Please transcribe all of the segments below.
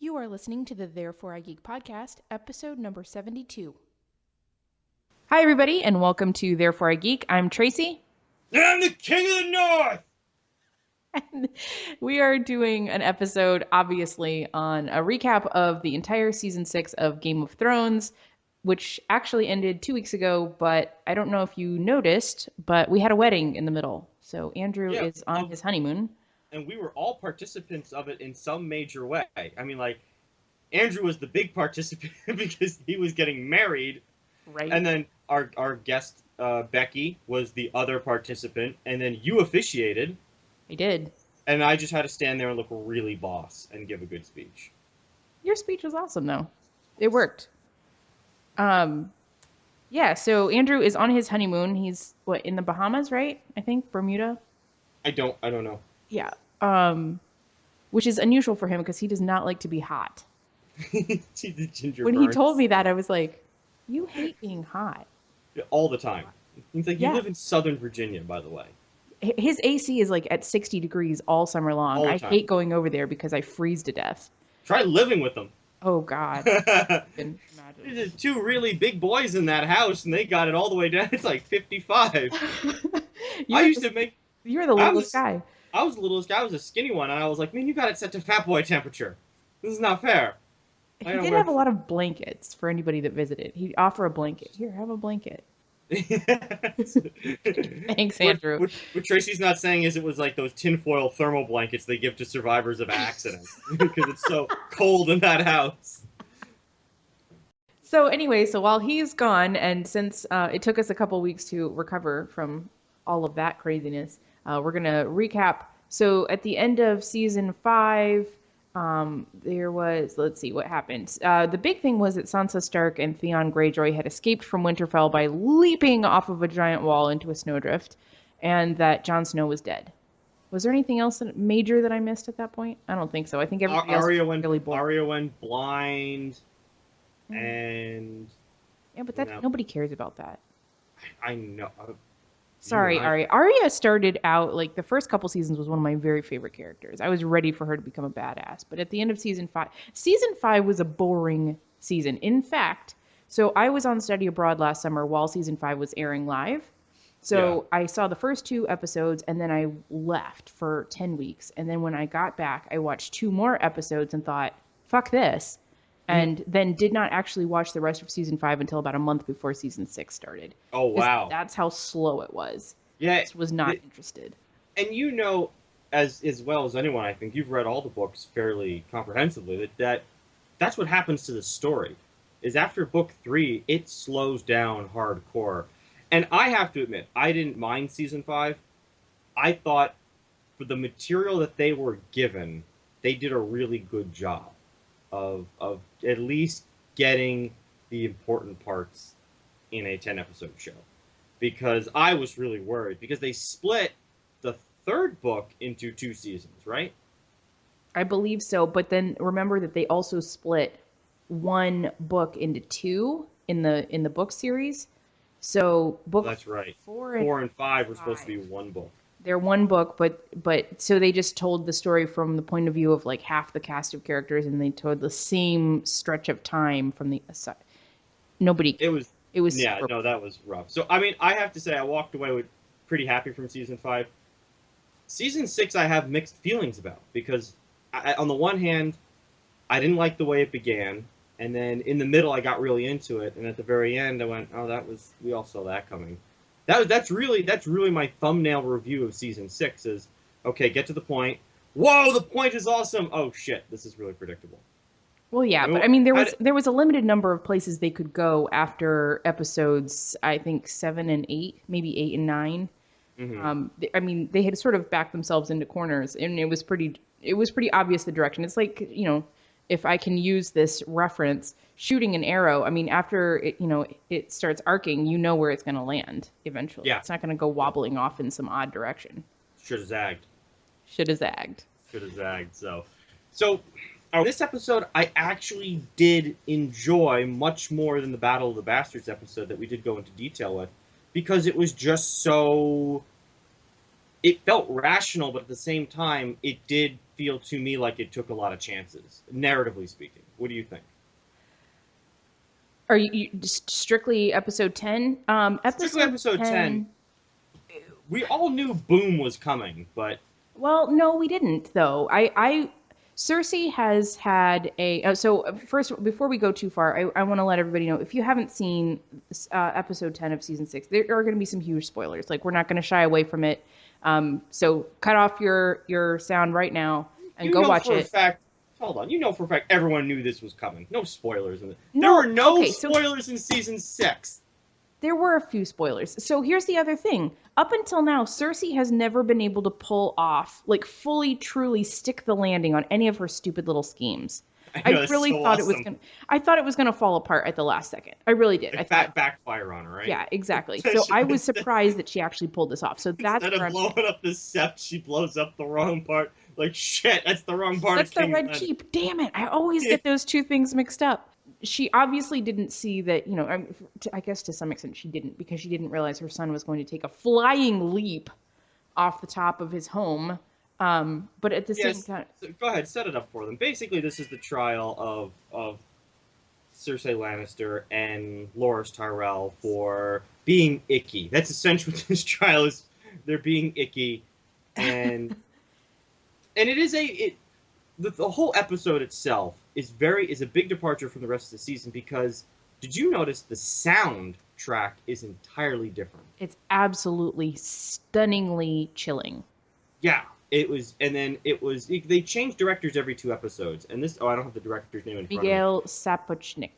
You are listening to the Therefore I Geek podcast, episode number 72. Hi, everybody, and welcome to Therefore I Geek. I'm Tracy. And I'm the king of the north! And we are doing an episode, obviously, on a recap of the entire season 6 of Game of Thrones, which actually ended 2 weeks ago, but I don't know if you noticed, but we had a wedding in the middle. So Andrew is on his honeymoon. And we were all participants of it in some major way. I mean, like, Andrew was the big participant because he was getting married. Right. And then our guest, Becky, was the other participant. And then you officiated. I did. And I just had to stand there and look really boss and give a good speech. Your speech was awesome, though. It worked. Yeah, so Andrew is on his honeymoon. He's, in the Bahamas, right? I think, Bermuda? I don't know. Yeah. Which is unusual for him because he does not like to be hot. She's a ginger When burns. he told me that, I was like, you hate being hot. All the time. He's like, you Yeah. live in Southern Virginia, by the way. His AC is like at 60 degrees all summer long. All the I time. hate going over there because I freeze to death. Try living with them. Oh, God. I can imagine. There's two really big boys in that house, and they got it all the way down. It's like 55. You're the littlest guy. I was the littlest guy. I was a skinny one, and I was like, man, you got it set to fat boy temperature. This is not fair. He did have a lot of blankets for anybody that visited. He'd offer a blanket. Here, have a blanket. Thanks, Andrew. What Tracy's not saying is it was like those tinfoil thermal blankets they give to survivors of accidents because it's so cold in that house. So anyway, while he's gone, and since it took us a couple weeks to recover from all of that craziness, we're going to recap. So at the end of season 5, there was, let's see what happened. The big thing was that Sansa Stark and Theon Greyjoy had escaped from Winterfell by leaping off of a giant wall into a snowdrift, and that Jon Snow was dead. Was there anything else major that I missed at that point? I don't think so. I think everything else was really boring. Arya went blind, and... Yeah, but nobody cares about that. I know. Sorry, Arya. Arya started out, like, the first couple seasons was one of my very favorite characters. I was ready for her to become a badass. But at the end of season 5 was a boring season. In fact, so I was on study abroad last summer while season 5 was airing live. So yeah. I saw the first 2 episodes, and then I left for 10 weeks. And then when I got back, I watched 2 more episodes and thought, fuck this. And then did not actually watch the rest of season 5 until about a month before season 6 started. Oh, wow. That's how slow it was. Yeah. I just was not interested. And you know, as well as anyone, I think, you've read all the books fairly comprehensively, that's what happens to the story. Is after book 3, it slows down hardcore. And I have to admit, I didn't mind season 5. I thought for the material that they were given, they did a really good job of at least getting the important parts in a 10-episode show. Because I was really worried, because they split the 3rd book into 2 seasons, right? I believe so, but then remember that they also split 1 book into 2 in the book series. So That's right. 4 and 5 were supposed to be 1 book. They're 1 book, but so they just told the story from the point of view of like half the cast of characters, and they told the same stretch of time from the side. Nobody. It was. Yeah, no, that was rough. So I mean, I have to say, I walked away pretty happy from season 5. Season 6, I have mixed feelings about because on the one hand, I didn't like the way it began, and then in the middle, I got really into it, and at the very end, I went, oh, we all saw that coming. That's really my thumbnail review of season 6 is, okay, get to the point. Whoa, the point is awesome. Oh shit, this is really predictable. Well, yeah, but I mean, there was a limited number of places they could go after episodes. I think 7 and 8, maybe 8 and 9. Mm-hmm. I mean, they had sort of backed themselves into corners, and it was pretty obvious the direction. It's like, you know, if I can use this reference, shooting an arrow, I mean, after it starts arcing, you know where it's going to land eventually. Yeah. It's not going to go wobbling off in some odd direction. Should have zagged. So this episode, I actually did enjoy much more than the Battle of the Bastards episode that we did go into detail with, because it was just so... It felt rational, but at the same time, it did feel to me like it took a lot of chances, narratively speaking. What do you think? Are you just strictly episode 10? Strictly Episode episode 10, 10. we all knew Boom was coming, but Well, no, we didn't though. Cersei has had a. So first, before we go too far, I want to let everybody know if you haven't seen episode 10 of season 6, there are going to be some huge spoilers. Like we're not going to shy away from it. So cut off your sound right now and you go know watch for a it. fact. Hold on, you know for a fact everyone knew this was coming. No spoilers in it. There No, were no okay, so spoilers in season 6. there were a few spoilers. So here's the other thing. Up until now, Cersei has never been able to pull off, like fully, truly stick the landing on any of her stupid little schemes. I I know that's really so thought it was awesome. gonna. I thought it was gonna fall apart at the last second. I really did. I Like thought, backfire on her, right? yeah, exactly. So I was surprised that she actually pulled this off. So that's Instead where of I'm blowing saying up the sept, she blows up the wrong part. Like shit, that's the wrong part that's of the King's Red Landing. Keep. Damn it! I always get those two things mixed up. She obviously didn't see that. I guess to some extent she didn't because she didn't realize her son was going to take a flying leap off the top of his home. But at the same Yes. time, So go ahead, set it up for them. Basically, this is the trial of Cersei Lannister and Loras Tyrell for being icky. That's essentially what this trial is. They're being icky, and it is the whole episode itself is a big departure from the rest of the season because did you notice the sound track is entirely different? it's absolutely stunningly chilling. Yeah, it was, and then they change directors every 2 episodes, and this I don't have the director's name in front of me. Miguel Sapochnik.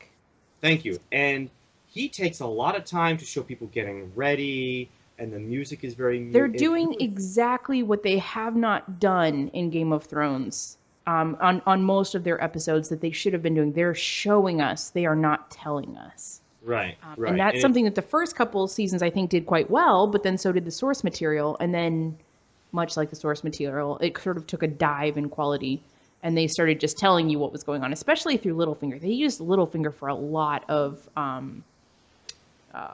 Thank you. And he takes a lot of time to show people getting ready, and the music is very. They're It's doing really exactly what they have not done in Game of Thrones on most of their episodes that they should have been doing. They're showing us, they are not telling us. right, And right, that's and it's something that the first couple seasons I think did quite well, but then so did the source material. And then, much like the source material, it sort of took a dive in quality and they started just telling you what was going on, especially through Littlefinger. They used Littlefinger for a lot of,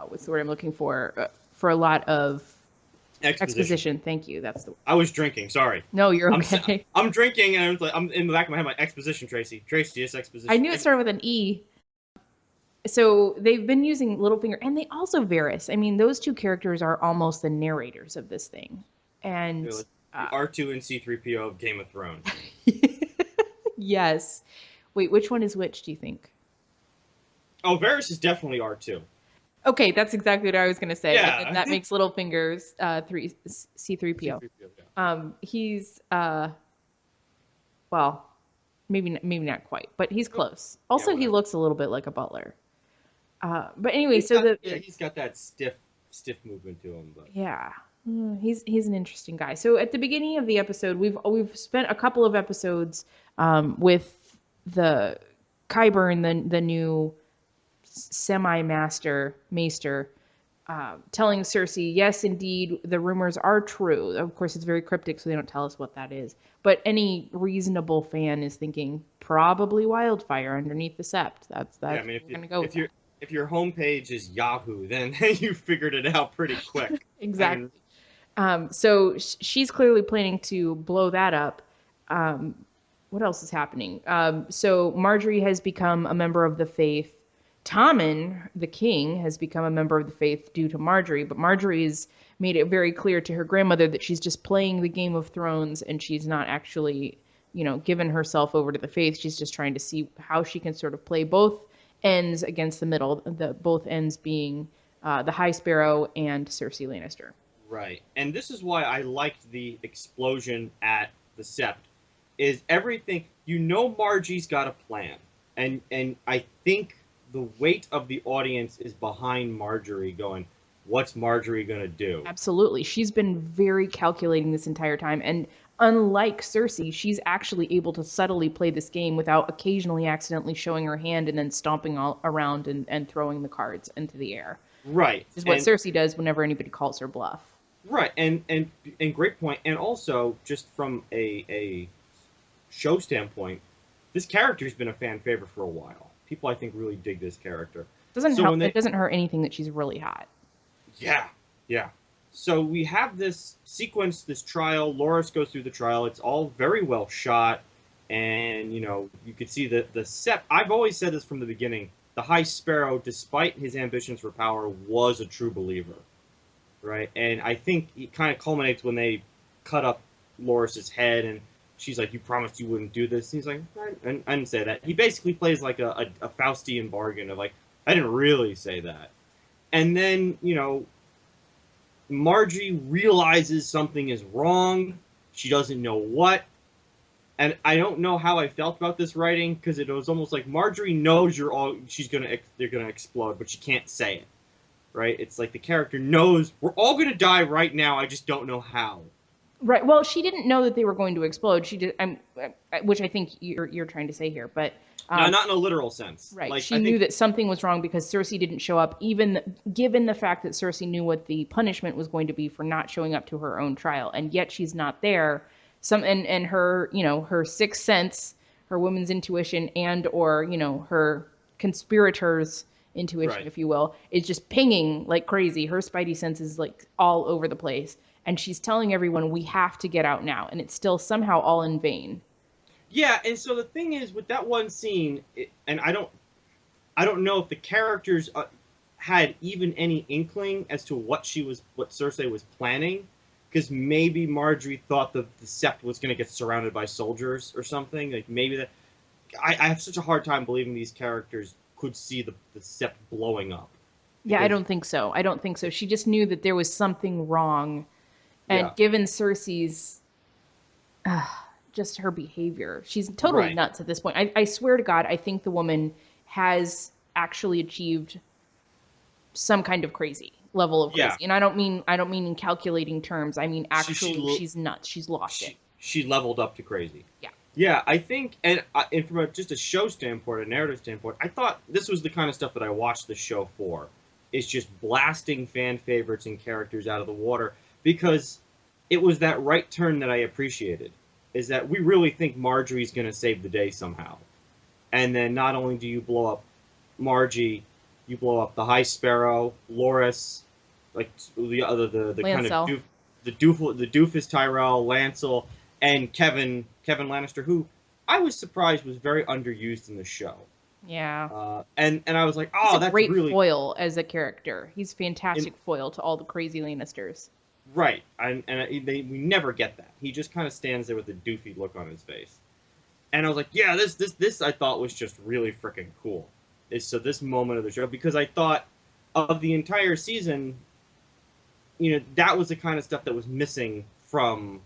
what's the word I'm looking for a lot of exposition. exposition. Thank you. That's the I was drinking. Sorry. No, you're I'm okay. I'm drinking, and I'm in the back of my head. Like exposition, Tracy. Tracy, yes, exposition. I knew it started with an E. So they've been using Littlefinger and they also Varys. I mean, those two characters are almost the narrators of this thing. And The R2 and C3PO of Game of Thrones. yes. Wait, which one is which, do you think? Oh, Varys is definitely R2. Okay, that's exactly what I was going to say. Yeah. And then that makes Littlefinger's C3PO. C3PO, yeah. He's well, maybe not quite, but he's close. Also, he whatever. looks a little bit like a butler. But anyway, so He's got that stiff movement to him, but yeah, he's an interesting guy. So at the beginning of the episode, we've spent a couple of episodes with the Qyburn, the new semi-master maester, telling Cersei, yes, indeed, the rumors are true. Of course, it's very cryptic, so they don't tell us what that is. But any reasonable fan is thinking probably wildfire underneath the sept. That's yeah. I mean, we're gonna go with that. if your homepage is Yahoo, then you figured it out pretty quick. Exactly. So she's clearly planning to blow that up. What else is happening? So Maergery has become a member of the faith. Tommen, the king, has become a member of the faith due to Maergery, but Maergery has made it very clear to her grandmother that she's just playing the Game of Thrones and she's not actually, given herself over to the faith. She's just trying to see how she can sort of play both ends against the middle, both ends being the High Sparrow and Cersei Lannister. Right, and this is why I liked the explosion at the Sept. Is everything Margie's got a plan, and I think the weight of the audience is behind Maergery going, what's Maergery gonna do? Absolutely. She's been very calculating this entire time. And unlike Cersei, she's actually able to subtly play this game without occasionally accidentally showing her hand and then stomping all around and throwing the cards into the air. Right. This is what Cersei does whenever anybody calls her bluff. Right. And great point. And also, just from a show standpoint, this character's been a fan favorite for a while. People, I think, really dig this character. It doesn't hurt anything that she's really hot. Yeah, yeah. So we have this sequence, this trial. Loris goes through the trial. It's all very well shot, and you could see that the Sept. I've always said this from the beginning. The High Sparrow, despite his ambitions for power, was a true believer, right? And I think it kind of culminates when they cut up Loris's head, and she's like, "You promised you wouldn't do this." And he's like, I didn't say that." He basically plays like a Faustian bargain of like, "I didn't really say that." And then Maergery realizes something is wrong. She doesn't know what. And I don't know how I felt about this writing because it was almost like Maergery knows they're gonna explode, but she can't say it, right? It's like the character knows we're all gonna die right now. I just don't know how. Right. Well, she didn't know that they were going to explode. She did, which I think you're trying to say here, but Now, not in a literal sense. right. Like She I knew think that something was wrong because Cersei didn't show up, even given the fact that Cersei knew what the punishment was going to be for not showing up to her own trial, and yet she's not there. And her, her sixth sense, her woman's intuition, and or her conspirators' intuition, right. if you will, is just pinging like crazy. Her spidey sense is like all over the place, and she's telling everyone we have to get out now, and it's still somehow all in vain. Yeah, and so the thing is with that one scene, and I don't know if the characters had even any inkling as to what Cersei was planning, because maybe Maergery thought the Sept was going to get surrounded by soldiers or something. Like maybe that. I have such a hard time believing these characters could see the Sept blowing up Yeah, I because don't think so. I don't think so. She just knew that there was something wrong, and yeah, given Cersei's uh, just her behavior, she's totally right, nuts at this point. I swear to God, I think the woman has actually achieved some kind of crazy level of yeah. crazy, and I don't mean in calculating terms. I mean actually, She she's nuts. She's lost it. she leveled up to crazy. Yeah. Yeah, I think, and from just a show standpoint, a narrative standpoint, I thought this was the kind of stuff that I watched the show for. Is just blasting fan favorites and characters out of the water because it was that right turn that I appreciated. Is that we really think Marjorie's going to save the day somehow, and then not only do you blow up Margie, you blow up the High Sparrow, Loris, like the other the kind of Lancel. the doofus Tyrell, Lancel, and Kevin Lannister, who I was surprised was very underused in the show. Yeah. And I was like, He's oh, a that's great really foil as a character. He's in, fantastic foil to all the crazy Lannisters. right. We never get that. He just kind of stands there with a doofy look on his face. And I was like, yeah, this I thought was just really freaking cool. Is so this moment of the show because I thought of the entire season, that was the kind of stuff that was missing from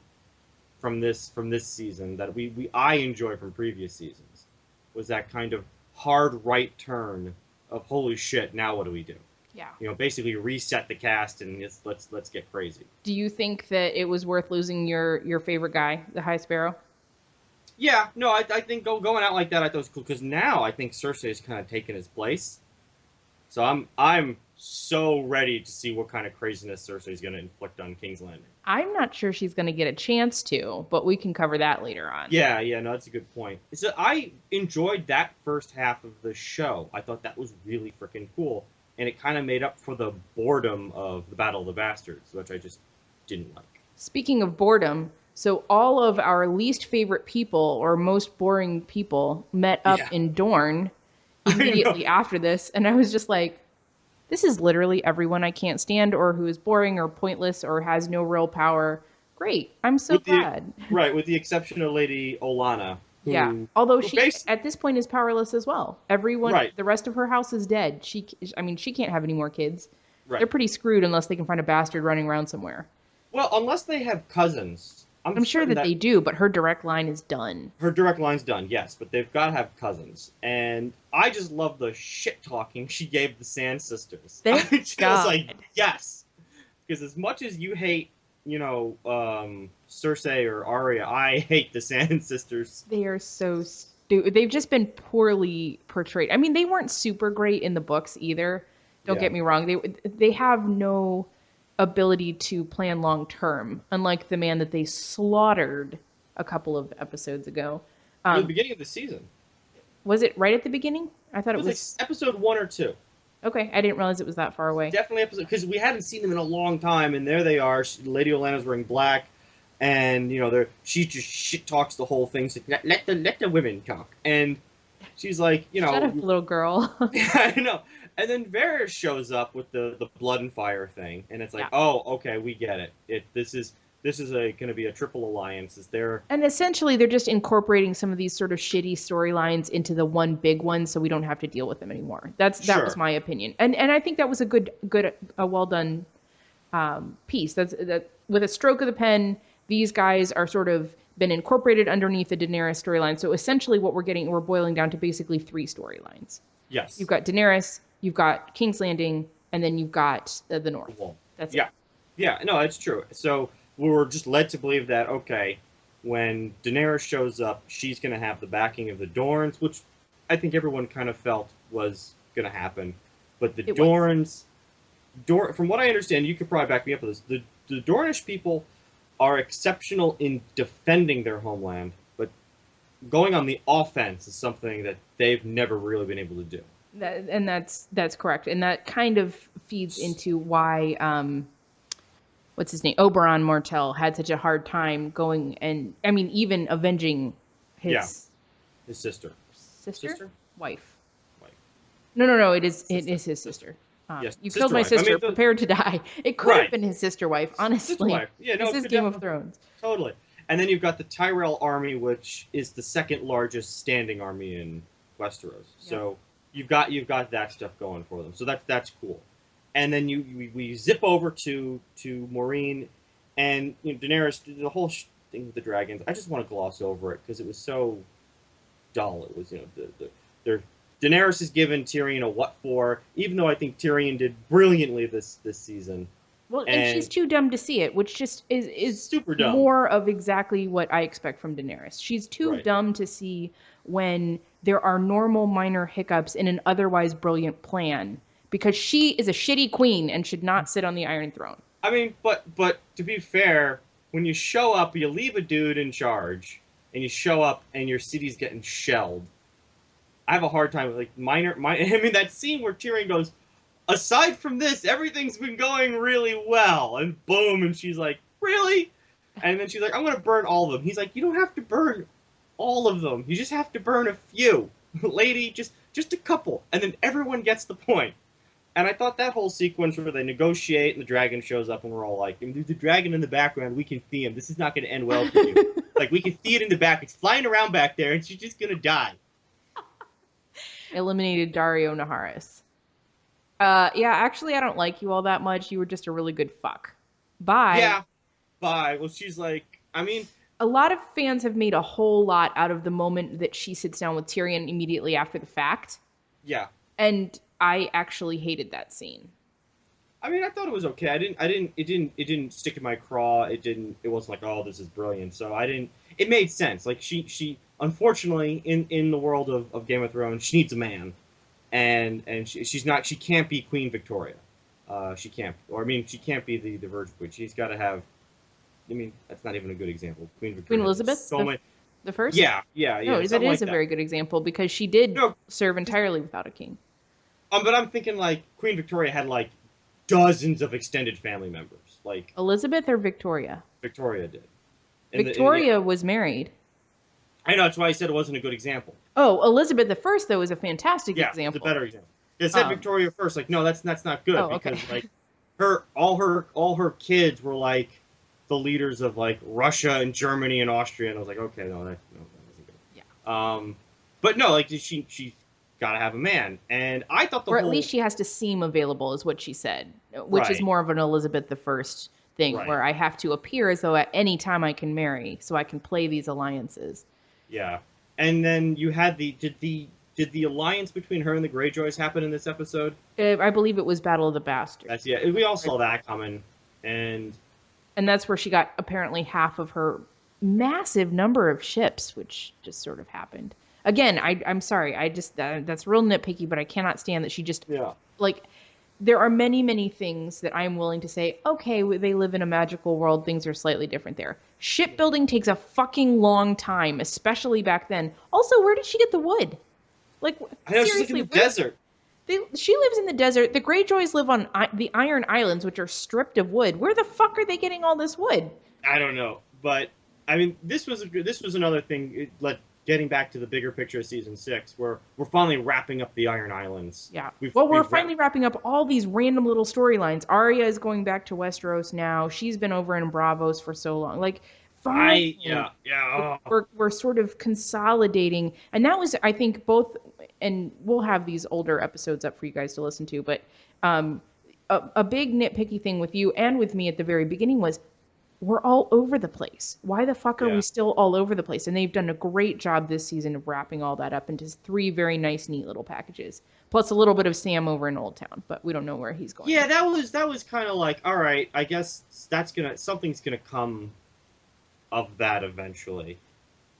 this season that I enjoy from previous seasons was that kind of hard right turn of holy shit, now what do we do? Yeah. Basically reset the cast and let's get crazy. Do you think that it was worth losing your favorite guy, the High Sparrow? Yeah, no, I think going out like that I thought was cool because now I think Cersei has kind of taken his place. So I'm so ready to see what kind of craziness Cersei's going to inflict on King's Landing. I'm not sure she's going to get a chance to, but we can cover that later on. Yeah, yeah, no, that's a good point. So I enjoyed that first half of the show. I thought that was really freaking cool, and it kind of made up for the boredom of the Battle of the Bastards, which I just didn't like. Speaking of boredom, so all of our least favorite people or most boring people met up Yeah, in Dorne I know. immediately after this, and I was just like, this is literally everyone I can't stand or who is boring or pointless or has no real power. Great. I'm so With the glad. right, with the exception of Lady Olana, Yeah. who Although who she base at this point is powerless as well. Everyone, right, the rest of her house is dead. I mean, she can't have any more kids. They're right. pretty screwed unless they can find a bastard running around somewhere. Well, unless they have cousins, I'm I'm sure certain that that they do, but her direct line is done. her direct line's done, yes, but they've got to have cousins. And I just love the shit talking she gave the Sand Sisters. I Thank just was God. like, yes. Because as much as you hate, Cersei or Arya, I hate the Sand Sisters. They are so stupid. They've just been poorly portrayed. I mean, they weren't super great in the books either. Don't Yeah. get me wrong. They have no ability to plan long term, unlike the man that they slaughtered a couple of episodes ago. From the Um, beginning of the season. was it right at the beginning? I thought It it was like was. episode 1 or 2. Okay, I didn't realize it was that far away. Definitely episode because we hadn't seen them in a long time, and there they are. Lady Olenna's wearing black, and she just shit talks the whole thing. She's like, let the women talk, and she's like, Shut up, little girl. I know. And then Varys shows up with the blood and fire thing, and it's like, Yeah. oh, okay, we get it. This is going to be a triple alliance. Is there? And essentially, they're just incorporating some of these sort of shitty storylines into the one big one, so we don't have to deal with them anymore. That was Sure. my opinion, and I think that was a well done piece. That with a stroke of the pen, these guys are sort of been incorporated underneath the Daenerys storyline. So essentially, what we're boiling down to basically three storylines. Yes. You've got Daenerys, you've got King's Landing, and then you've got the North. Well, That's it. yeah, yeah. No, it's true. So we were just led to believe that okay, when Daenerys shows up, she's going to have the backing of the Dorns, which I think everyone kind of felt was going to happen. But the It was. Dorns, from what I understand, you could probably back me up on this. The Dornish people are exceptional in defending their homeland, but going on the offense is something that they've never really been able to do. That's correct, and that kind of feeds into why what's his name, Oberon Martell had such a hard time going and I mean even avenging Yeah, his his sister. sister, Sister? wife. Wife. No, it is Sister. his sister. Yes, You killed sister my wife. I sister. mean, Prepared to die. It could right. have been his sister wife. Sister Honestly, wife. Yeah, no, this is could Game of definitely. Thrones. Totally. And then you've got the Tyrell army, which is the second largest standing army in Westeros. Yep. So you've got that stuff going for them. So that's cool. And then we zip over to Maureen, and Daenerys, the whole thing with the dragons. I just want to gloss over it because it was so dull. It was their Daenerys is given Tyrion a what for, even though I think Tyrion did brilliantly this season. Well, and she's And too dumb to see it, which just is super dumb. more of exactly what I expect from Daenerys. She's too Right. dumb to see when there are normal minor hiccups in an otherwise brilliant plan because she is a shitty queen and should not sit on the Iron Throne. I mean, but to be fair, when you show up, you leave a dude in charge, and you show up, and your city's getting shelled. I have a hard time with like minor. I mean, that scene where Tyrion goes, aside from this, everything's been going really well, and boom, and she's like, really? And then she's like, I'm gonna burn all of them. He's like, you don't have to burn all of them. You just have to burn a few, lady, just a couple, and then everyone gets the point. And I thought that whole sequence where they negotiate and the dragon shows up and we're all like, there's a dragon in the background, we can see him. This is not going to end well for you. Like, we can see it in the back. It's flying around back there and she's just going to die. Eliminated Dario Naharis. Yeah, actually, I don't like you all that much. You were just a really good fuck. Bye. Yeah, bye. Well, she's like, I mean, A lot of fans have made a whole lot out of the moment that she sits down with Tyrion immediately after the fact. yeah. And I actually hated that scene. I mean, I thought it was okay. It didn't stick in my craw. It wasn't like, oh, this is brilliant. So it made sense. Like, she unfortunately, in the world of Game of Thrones, she needs a man. And she can't be Queen Victoria. She can't, or I mean, she can't be the Virgin Queen. She's got to have, I mean, that's not even a good example. Queen Victoria. Queen Elizabeth? So many, The first? yeah. No, that something is like a very good example because she did No, serve entirely without a king. but I'm thinking like Queen Victoria had like dozens of extended family members, like Elizabeth or Victoria? Victoria did. Victoria was married. I know that's why I said it wasn't a good example. Oh, Elizabeth the First though is a fantastic Yeah, example. it's a better example. It said Um, Victoria first. Like, no, that's not good Oh, okay. because like all her kids were like the leaders of like Russia and Germany and Austria, and I was like, okay, no, that wasn't good. Yeah. But no, like she's got to have a man, and I thought Or at least she has to seem available, is what she said, which is Right. more of an Elizabeth the First thing, Right. where I have to appear as though at any time I can marry, so I can play these alliances. yeah, and then you had did the alliance between her and the Greyjoys happen in this episode? I believe it was Battle of the Bastards. That's yeah, we all saw that coming, and And that's where she got apparently half of her massive number of ships, which just sort of happened. Again, I'm sorry. I just that's real nitpicky, but I cannot stand that she just yeah, like. There are many things that I'm willing to say. Okay, they live in a magical world. Things are slightly different there. Shipbuilding takes a fucking long time, especially back then. Also, where did she get the wood? Like I know she's like in seriously, the desert. She lives in the desert. The Greyjoys live on the Iron Islands, which are stripped of wood. Where the fuck are they getting all this wood? I don't know, but I mean, this was another thing. Getting back to the bigger picture of season 6, where we're finally wrapping up the Iron Islands. Yeah. Well, we're We've finally wrapping up all these random little storylines. Arya is going back to Westeros now. She's been over in Bravos for so long. Like, finally, yeah. Oh. we're sort of consolidating. And that was, I think, both, and we'll have these older episodes up for you guys to listen to, but um, a big nitpicky thing with you and with me at the very beginning was we're all over the place. Why the fuck are we Yeah. still all over the place? And they've done a great job this season of wrapping all that up into 3 very nice, neat little packages. Plus a little bit of Sam over in Old Town, but we don't know where he's going. Yeah, that was kind of like, all right, I guess something's gonna come of that eventually.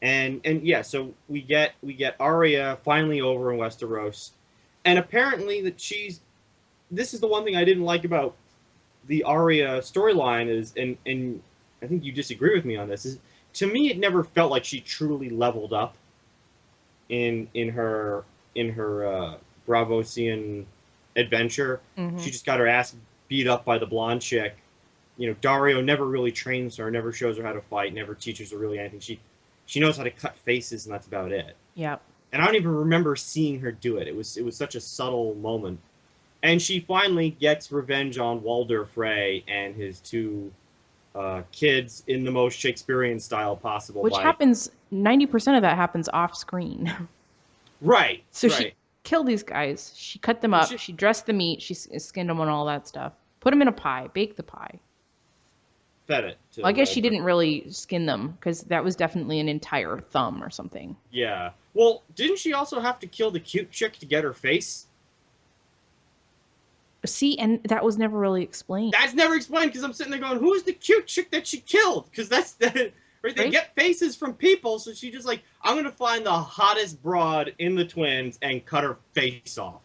And yeah, so we get Arya finally over in Westeros, and apparently that she's this is the one thing I didn't like about the Arya storyline is, and I think you disagree with me on this, is to me it never felt like she truly leveled up in her Bravosian adventure. Mm-hmm. She just got her ass beat up by the blonde chick. You know, Dario never really trains her, never shows her how to fight, never teaches her really anything. She knows how to cut faces, and that's about it. Yeah. And I don't even remember seeing her do it. It was such a subtle moment. And she finally gets revenge on Walder Frey and his 2 kids in the most Shakespearean style possible. Which happens, 90% of that happens off screen. Right. So right. she killed these guys. She cut them up. She dressed the meat. She skinned them and all that stuff. Put them in a pie. Baked the pie. Fed it. Well, I guess she didn't really skin them because that was definitely an entire thumb or something. Yeah. Well, didn't she also have to kill the cute chick to get her face? See, and that was never really explained. That's never explained because I'm sitting there going, who's the cute chick that she killed? Because that's the... Right, they get faces from people, so she just like, I'm going to find the hottest broad in the twins and cut her face off.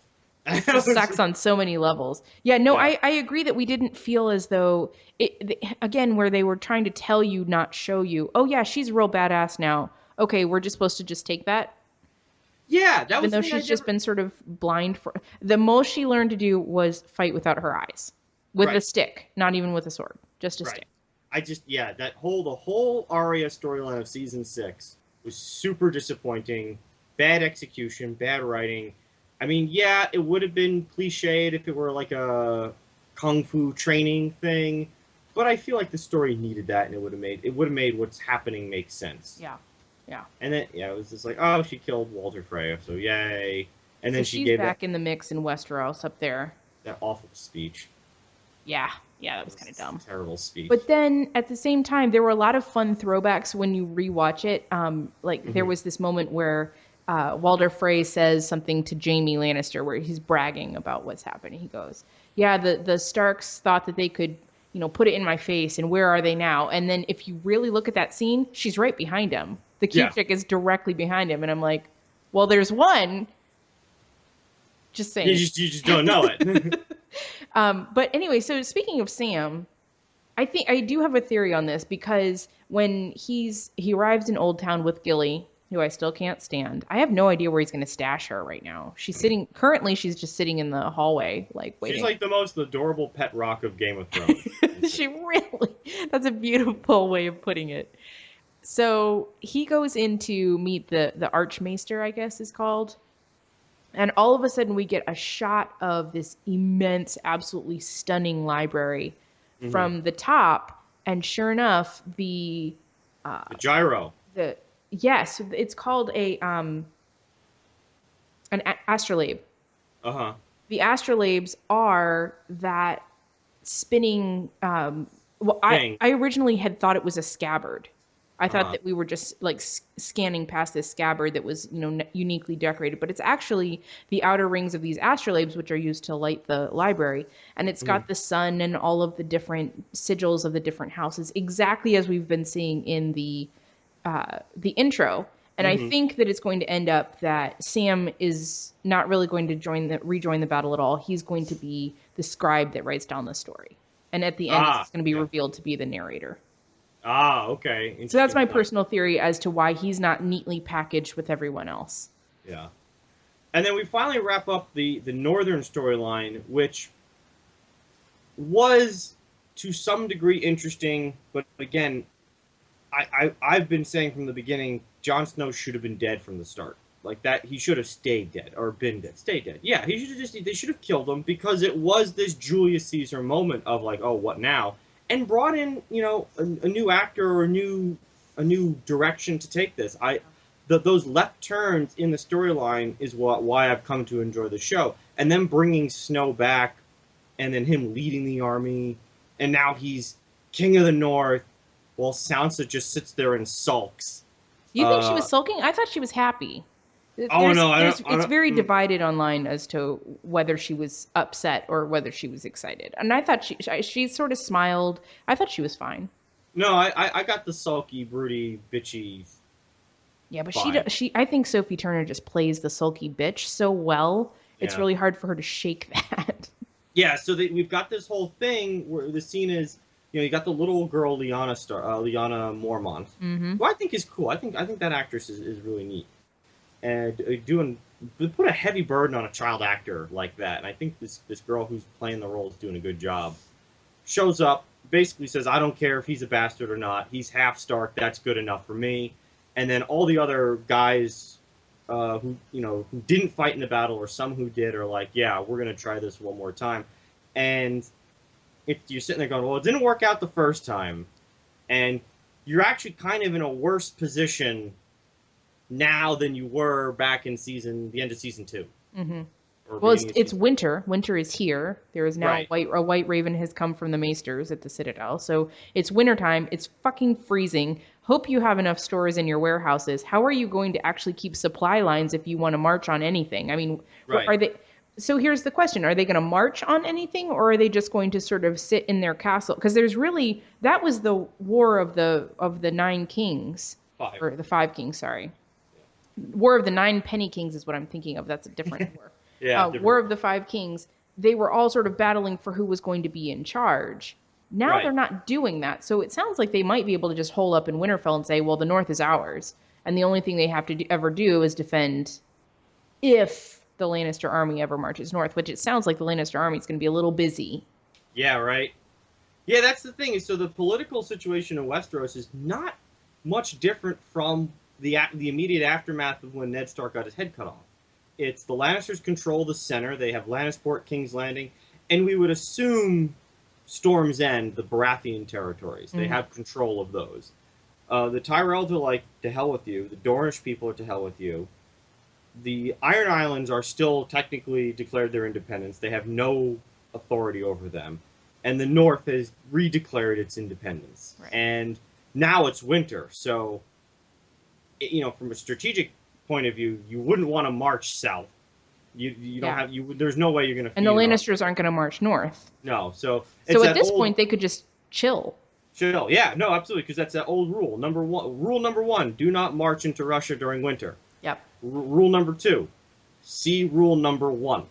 It sucks on so many levels. Yeah, no, yeah. I agree that we didn't feel as though, again, where they were trying to tell you, not show you, oh yeah, she's real badass now. Okay, we're just supposed to just take that? Yeah, that was even though she's just been sort of blind for... The most she learned to do was fight without her eyes. With a stick, not even with a sword. Just a stick. The whole Arya storyline of season 6 was super disappointing. Bad execution, bad writing. I mean, yeah, it would have been cliched if it were like a kung fu training thing, but I feel like the story needed that, and it would have made what's happening make sense. Yeah, yeah. And then it was just like, oh, she killed Walder Frey, so yay. And then she's back in the mix in Westeros up there. That awful speech. Yeah, that was kind of dumb. Terrible speech. But then at the same time, there were a lot of fun throwbacks when you rewatch it. There was this moment where Walder Frey says something to Jaime Lannister where he's bragging about what's happening. He goes, yeah, the Starks thought that they could, put it in my face, and where are they now? And then if you really look at that scene, she's right behind him. The cute chick is directly behind him. And I'm like, well, there's one. Just saying. You just don't know it. But anyway, so speaking of Sam, I think I do have a theory on this because when he arrives in Old Town with Gilly, who I still can't stand, I have no idea where he's going to stash her right now. She's just sitting in the hallway, like waiting. She's like the most adorable pet rock of Game of Thrones. She really, that's a beautiful way of putting it. So he goes in to meet the Archmaester, I guess is called. And all of a sudden we get a shot of this immense, absolutely stunning library from the top. And sure enough, the gyro. Yes, it's called an astrolabe. Uh-huh. The astrolabes are that spinning... I originally had thought it was a scabbard. I thought that we were just like scanning past this scabbard that was, uniquely decorated, but it's actually the outer rings of these astrolabes, which are used to light the library. And it's got the sun and all of the different sigils of the different houses, exactly as we've been seeing in the intro. And I think that it's going to end up that Sam is not really going to rejoin the battle at all. He's going to be the scribe that writes down the story. And at the end, it's going to be revealed to be the narrator. Okay. So that's my personal theory as to why he's not neatly packaged with everyone else. Yeah. And then we finally wrap up the northern storyline, which was to some degree interesting, but again, I've been saying from the beginning, Jon Snow should have been dead from the start. Like that, he should have stayed dead or been dead. Stay dead. Yeah, he should have just. They should have killed him because it was this Julius Caesar moment of like, oh, what now? And brought in, a new actor or a new direction to take this. Those left turns in the storyline is why I've come to enjoy the show. And then bringing Snow back, and then him leading the army, and now he's king of the North, while Sansa just sits there and sulks. Do you think she was sulking? I thought she was happy. Oh no, It's very divided online as to whether she was upset or whether she was excited. And I thought she sort of smiled. I thought she was fine. No, I got the sulky, broody, bitchy. Yeah, but Fine. I think Sophie Turner just plays the sulky bitch so well. It's Yeah. really hard for her to shake that. Yeah, so we've got this whole thing where the scene is, you got the little girl Lyanna Mormont, Mm-hmm. who I think is cool. I think that actress is really neat, and put a heavy burden on a child actor like that. And I think this girl who's playing the role is doing a good job. Shows up, basically says, I don't care if he's a bastard or not. He's half Stark. That's good enough for me. And then all the other guys who didn't fight in the battle, or some who did, are like, yeah, we're gonna try this one more time. And if you're sitting there going, well, it didn't work out the first time, and you're actually kind of in a worse position now than you were back in the end of season 2. Mm-hmm. Or Well, beginning of it's season. winter. Winter is here. There is now Right. a white raven has come from the Maesters at the Citadel. So it's wintertime. It's fucking freezing. Hope you have enough stores in your warehouses. How are you going to actually keep supply lines if you want to march on anything? I mean, Right. are they? So here's the question: are they going to march on anything, or are they just going to sort of sit in their castle? Because that was the war of the Nine Kings, 5. or the Five Kings. Sorry, War of the Nine Penny Kings is what I'm thinking of. That's a different war. Yeah. Different. War of the Five Kings, they were all sort of battling for who was going to be in charge. Now Right. they're not doing that. So it sounds like they might be able to just hole up in Winterfell and say, well, the North is ours. And the only thing they have to ever do is defend if the Lannister army ever marches north, which it sounds like the Lannister army is going to be a little busy. Yeah, right. Yeah, that's the thing. So the political situation in Westeros is not much different from the immediate aftermath of when Ned Stark got his head cut off. It's the Lannisters control the center. They have Lannisport, King's Landing, and we would assume Storm's End, the Baratheon territories. They have control of those. The Tyrells are like, to hell with you. The Dornish people are to hell with you. The Iron Islands are still technically declared their independence. They have no authority over them. And the North has redeclared its independence. Right. And now it's winter. So, from a strategic point of view, you wouldn't want to march south. You don't have there's no way you're going to. And the Lannisters aren't going to march north. No, so at this point they could just chill. Chill, yeah, no, absolutely, because that's that old rule. Rule number one: do not march into Russia during winter. Yep. Rule number 2: see rule number 1.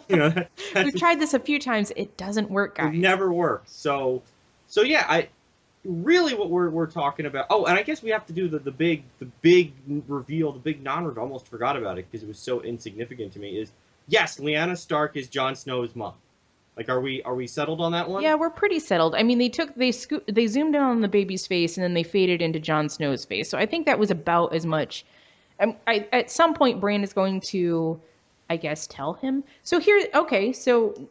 We've tried this a few times. It doesn't work, guys. It never works. So yeah, I really what we're talking about. Oh, and I guess we have to do the big reveal, the big non-reveal. I almost forgot about it because it was so insignificant to me. Is yes, Lyanna Stark is Jon Snow's mom. Like, are we settled on that one? Yeah, we're pretty settled. I mean, they zoomed in on the baby's face and then they faded into Jon Snow's face. So I think that was about as much. At some point, Bran is going to, I guess, tell him. So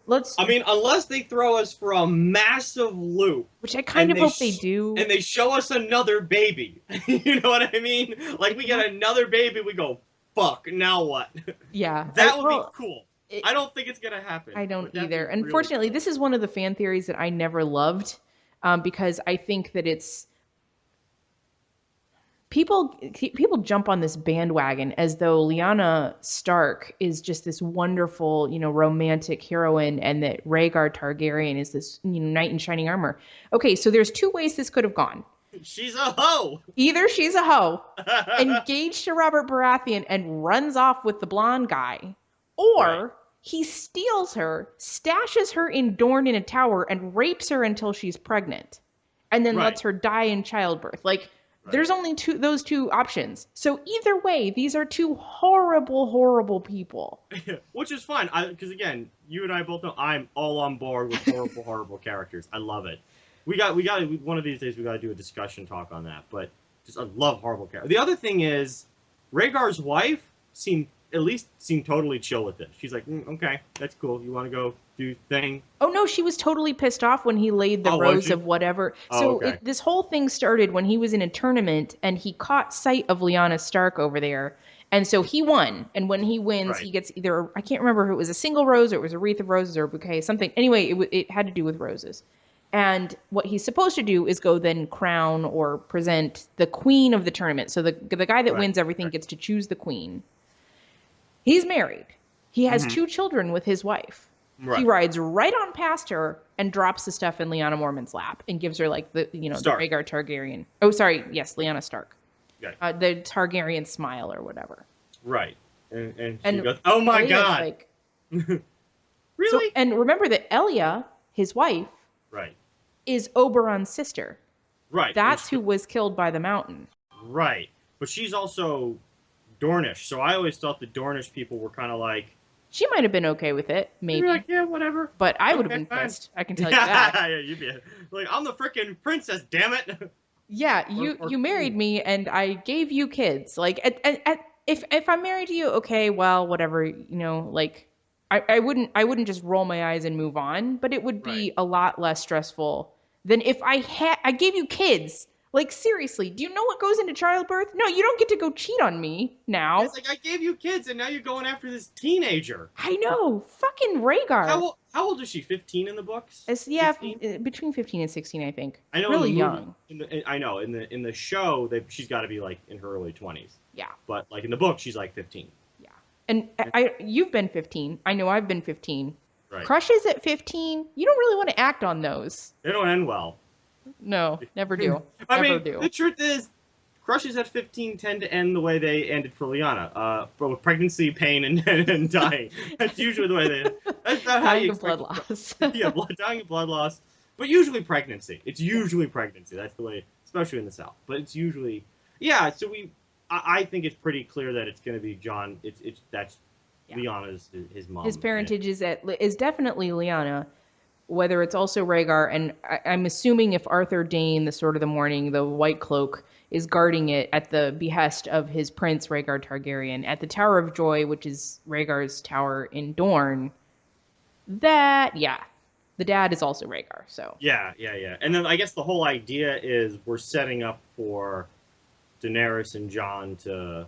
let's. I mean, unless they throw us for a massive loop, which I kind of hope they do, and they show us another baby. You know what I mean? Like, we get another baby, we go, fuck. Now what? Yeah, that would be cool. I don't think it's gonna happen. I don't either. Unfortunately, this is one of the fan theories that I never loved, because I think that it's people jump on this bandwagon as though Lyanna Stark is just this wonderful, romantic heroine, and that Rhaegar Targaryen is this, knight in shining armor. Okay, so there's 2 ways this could have gone. She's a hoe. Either she's a hoe, engaged to Robert Baratheon, and runs off with the blonde guy, or he steals her, stashes her in Dorne in a tower, and rapes her until she's pregnant, and then lets her die in childbirth. Like, Right. There's only those two options. So either way, these are two horrible, horrible people. Which is fine, because again, you and I both know I'm all on board with horrible, horrible characters. I love it. We got one of these days we got to do a discussion talk on that. But just I love horrible characters. The other thing is, Rhaegar's wife seemed totally chill with this. She's like, okay, that's cool. You want to go do thing? Oh no, she was totally pissed off when he laid the Oh, was rose she? of whatever. Oh, So okay. this whole thing started when he was in a tournament and he caught sight of Lyanna Stark over there. And so he won. And when he wins, Right. he gets either, I can't remember if it was a single rose or it was a wreath of roses or a bouquet, something. Anyway, it had to do with roses. And what he's supposed to do is go then crown or present the queen of the tournament. So the guy that Right. wins everything Right. gets to choose the queen. He's married. He has Mhm. two children with his wife. He Right. rides right on past her and drops the stuff in Lyanna Mormont's lap and gives her like the the Stark. Rhaegar Targaryen. Oh, sorry, yes, Lyanna Stark. Right. The Targaryen smile or whatever. Right. And she And goes, "Oh my Elya's god, like, so, really?" and remember that Elia, his wife, Right. is Oberon's sister. Right. That's who was killed by the mountain. Right. But she's also Dornish, so I always thought the Dornish people were kind of like, She might have been okay with it, they'd maybe, be like, yeah, whatever. but I would have Okay, been fine. pissed. I can tell you that. Yeah, you'd be like, I'm the freaking princess, damn it. Yeah, Or you married queen. me and I gave you kids. Like if I'm married to you, okay, well, whatever, like I wouldn't just roll my eyes and move on, but it would Right. be a lot less stressful than if I gave you kids. Like seriously, do you know what goes into childbirth? No, you don't get to go cheat on me now. It's like I gave you kids, and now you're going after this teenager. I know, fucking Rhaegar. How old is she? 15 in the books? Yeah, 16? between 15 and 16, I think. I know Really in the movie, young. I know in the show she's got to be like in her early 20s. Yeah. But like in the book, she's like 15. Yeah. And you've been 15. I know I've been 15. Right. Crushes at 15, you don't really want to act on those. They don't end well. No, never do. I Never mean, do. the truth is, crushes at 15 tend to end the way they ended for Lyanna, with pregnancy, pain, and dying. That's usually the way they. That's not how Dying you of blood expect. loss. Yeah, dying of blood loss, but usually pregnancy. It's usually pregnancy. That's the way, especially in the South. But it's usually, yeah. So I think it's pretty clear that it's going to be John. That's Yeah. Lyanna's his mom. His parentage is definitely Lyanna, whether it's also Rhaegar, and I'm assuming if Arthur Dayne, the Sword of the Morning, the White Cloak, is guarding it at the behest of his prince Rhaegar Targaryen at the Tower of Joy, which is Rhaegar's tower in Dorne. The dad is also Rhaegar. So Yeah. And then I guess the whole idea is we're setting up for Daenerys and John to.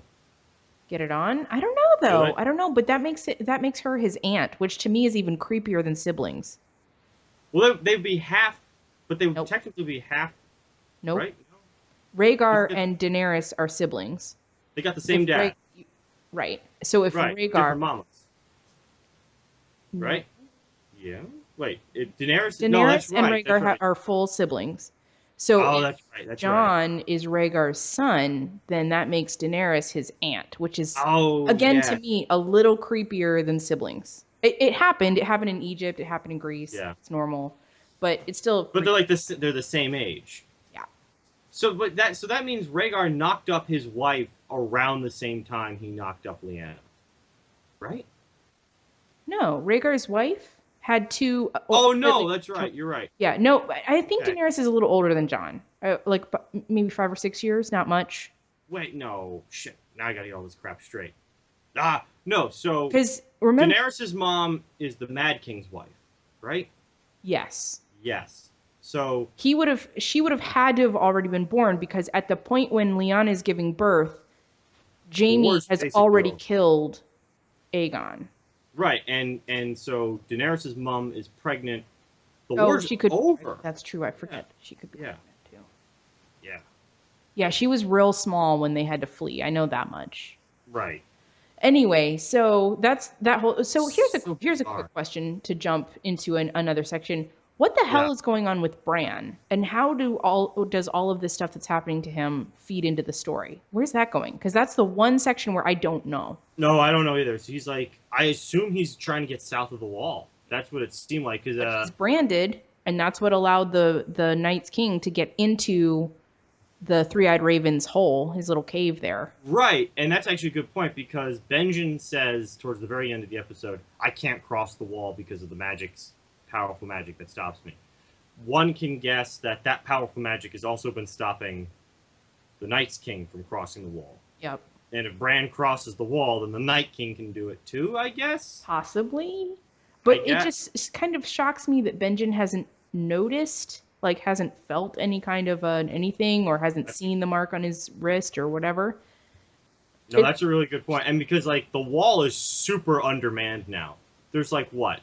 get it on. I don't know Do though. it. I don't know, but that makes her his aunt, which to me is even creepier than siblings. Well, they'd be half, but they would Nope. technically be half, Nope. right? Rhaegar It's- and Daenerys are siblings. They got the same If dad, right. So if right? Different Rhaegar, mamas, right? Yeah. Wait, Daenerys? Daenerys No, that's and right. Rhaegar That's right. are full siblings. So Oh, if that's right. That's right. Jon is Rhaegar's son, then that makes Daenerys his aunt, which is Oh, again yeah. to me a little creepier than siblings. It happened. It happened in Egypt. It happened in Greece. Yeah. It's normal, but it's still. But they're like this. They're the same age. Yeah. So that means Rhaegar knocked up his wife around the same time he knocked up Lyanna, right? No, Rhaegar's wife had two. Oh no, that's right. You're right. Yeah, no, I think Okay. Daenerys is a little older than Jon. Like maybe 5 or 6 years, not much. Wait, no. Shit. Now I gotta get all this crap straight. No. So Because remember, Daenerys' mom is the Mad King's wife, right? yes, Yes. So she would have had to have already been born because at the point when Lyanna is giving birth, Jaime war's has basically already over. killed Aegon. right, and so Daenerys' mom is pregnant. The Oh, war's she could. over. That's true. I forget. She could be Yeah. pregnant too. Yeah. Yeah, she was real small when they had to flee. I know that much. Right. Anyway, so that's that whole. So here's a So bizarre. quick question to jump into another section. What the hell Yeah. is going on with Bran, and how does all of this stuff that's happening to him feed into the story? Where's that going? Because that's the one section where I don't know. No, I don't know either. So he's like, I assume he's trying to get south of the wall. That's what it seemed like. But he's branded, and that's what allowed the Night's King to get into the three-eyed raven's hole, his little cave there. Right, and that's actually a good point because Benjen says towards the very end of the episode, "I can't cross the wall because of the magic's powerful magic that stops me." One can guess that that powerful magic has also been stopping the Night's King from crossing the wall. Yep. And if Bran crosses the wall, then the Night King can do it too, I guess. Possibly. I But it guess. just kind of shocks me that Benjen hasn't noticed, like hasn't felt any kind of anything or hasn't seen the mark on his wrist or whatever. No, It that's a really good point. And because like the wall is super undermanned now. There's like what,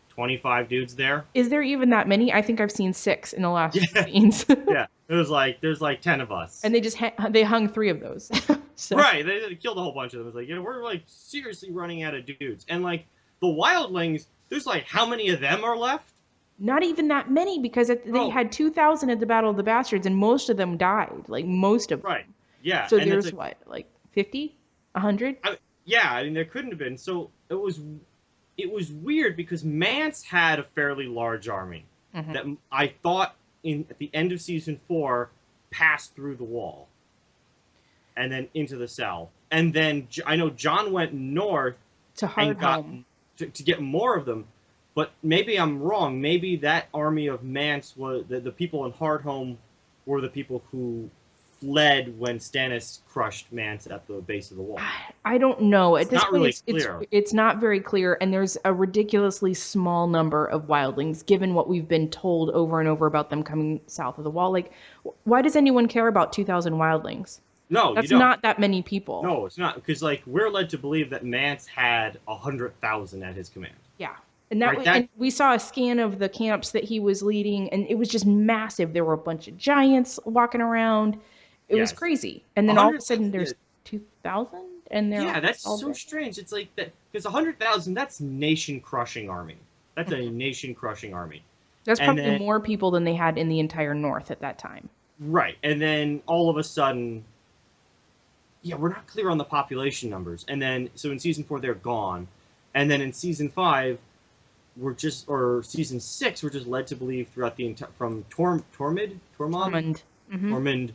25 dudes there? is there even that many? I think I've seen 6 in the last few Yeah, scenes. yeah. There's like 10 of us. And they just they hung 3 of those. So Right, they killed a whole bunch of them. It's like, we're like seriously running out of dudes. And like the wildlings, there's like how many of them are left? not even that many because they Oh, had 2,000 at the Battle of the Bastards and most of them died, like most of right. them. Yeah, So and it's there's like, what, like 50, 100? yeah, I mean there couldn't have been. So it was weird because Mance had a fairly large army Hmm. that I thought in at the end of season 4 passed through the wall and then into the south. And then I know John went north To and got Hardhome. to get more of them. But maybe I'm wrong. Maybe that army of Mance was the people in Hardhome were the people who fled when Stannis crushed Mance at the base of the wall. I don't know. At It's this not point, really it's clear. it's not very clear, and there's a ridiculously small number of wildlings, given what we've been told over and over about them coming south of the wall. Like, why does anyone care about 2,000 wildlings? No, you That's don't. not that many people. No, it's not because like we're led to believe that Mance had 100,000 at his command. Yeah. And Right? and That we saw a scan of the camps that he was leading, and it was just massive. There were a bunch of giants walking around. It was yes, crazy. And then all of a 100,000. sudden, Yeah, there's 2,000, and they're yeah, that's all so dead. strange. It's like that because 100,000. That's nation crushing army. That's a Mhm. nation crushing army. That's And probably then more people than they had in the entire North at that time. right, and then all of a sudden, yeah, we're not clear on the population numbers. And then so in season 4 they're gone, and then in season 5 or season 6 we're just led to believe throughout the entire from Tormund Tormund. Hmm. Tormund